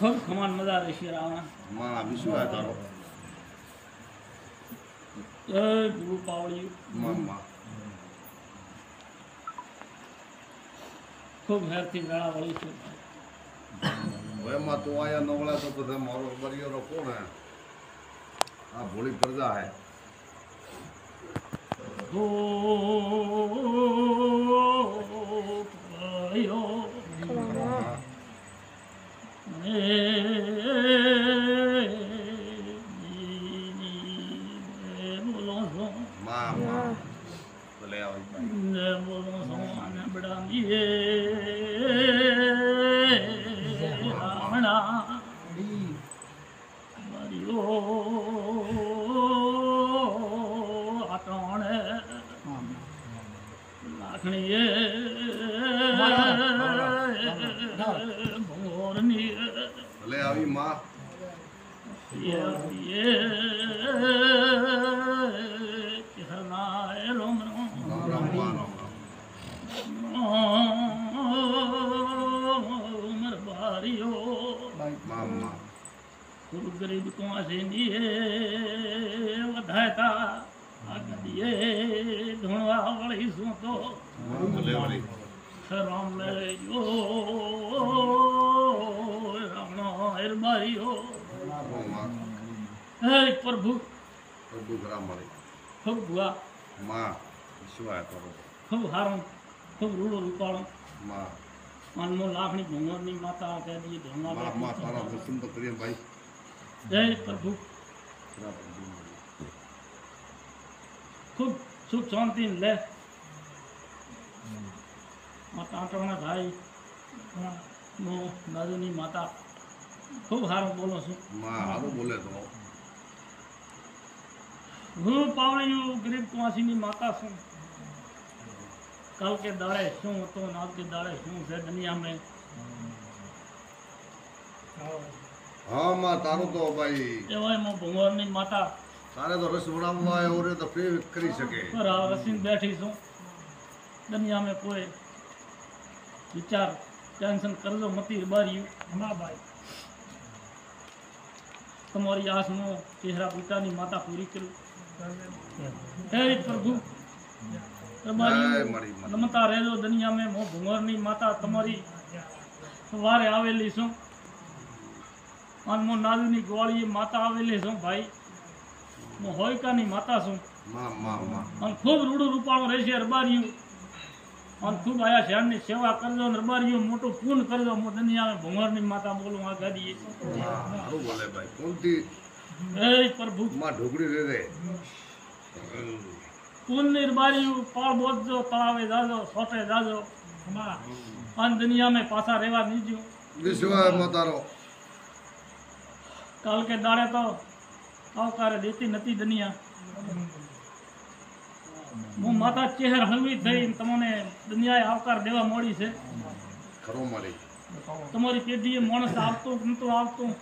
ખૂબ ખમાન મજા આવે છે રાવણ માં વિશ્વ આ તારો જય ગુરુ પાવળી માં ખૂબ હેરથી વેળા વળી છે એમાં તું આયા નવળા તો બધા મારો બરિયરો કોણ હે આ ભોળી પ્રજા હે હો ભાઈઓ બોલો છો માં ભલે આવે બોલો છો અને બડામીએ રાવણા મારીઓ આટણે લાખણીએ ભોરની ભલે આવી માં હરનાય રોમ રોમ રામ રામ ઉમર બારીઓ માં ગુરુ ગરીબ કુંવાસીની વધાયતા આ ગદીએ ધૂણવા વળી શું તો ભલે વળી રામ લેજો રામનો હેરબારીઓ માં હે પ્રભુ પ્રભુ રામ વળી ખૂબ ભુઆ માં વિશ્વ આ તારો ખૂબ હારું ખૂબ રૂડો રૂપાળો માં મનમો લાખણી ભૂંગરની માતા કહેતી ધોણા માં તારા દર્શન તો કરીએ ભાઈ જય પ્રભુ ખૂબ સુખ શાંતિ લે માતા આંટવાના ભાઈ મો દાદુની માતા ખૂબ સારું બોલો છું માં હારું બોલે તો હું પાવળીયું ગરીબ કુંવાસીની માતા છું કાલ કે દાડે શું હતો ને આજ કે દાડે શું છે દુનિયા મેં હા માં તારું તો ભાઈ એવાય મો ભંગોરની માતા તારે તો રસ બનાવવા હોય એવું રે તો ફેર કરી શકે પર આ રસીને બેઠી છું દુનિયા મેં કોઈ વિચાર ટેન્શન કરજો મતી બાર્યું હમણાં ભાઈ તમારી આસનો ચહેરા પિતાની માતા પૂરી કરી હે પ્રભુ તમારી મારી માં નમતા રહેજો દુનિયા મેં મો ભુંગરની માતા તમારી વારે આવેલી છું અને મો નાદુની ગોળીએ માતા આવેલી છું ભાઈ હું હોયકાની માતા છું માં અને ખૂબ રૂડું રૂપાળું રહેશે અરબારીયું અને ખૂબ આયા શહેરની સેવા કરજો ને અરબારીયું મોટું પૂર્ણ કરજો હું દુનિયા ભુંગરની માતા બોલું આ ગાડીએ હારું બોલે ભાઈ કોણથી હે પ્રભુ માં ઢોકળી રે રે પૂર્ણની અરબારીયું પાળ બોધજો તળાવે જાજો સોટે જાજો અને દુનિયા મેં પાછા રહેવા નીજો વિશ્વ માં તારો કાલ કે દાડે તો આવકારે દેતી નથી દુનિયા હું માતા ચહેર હળવી થઈ તમને દુનિયાએ આવકાર દેવા મોડી છે ખરો મારી તમારી પેઢીએ માણસ આવતું નતું આવતું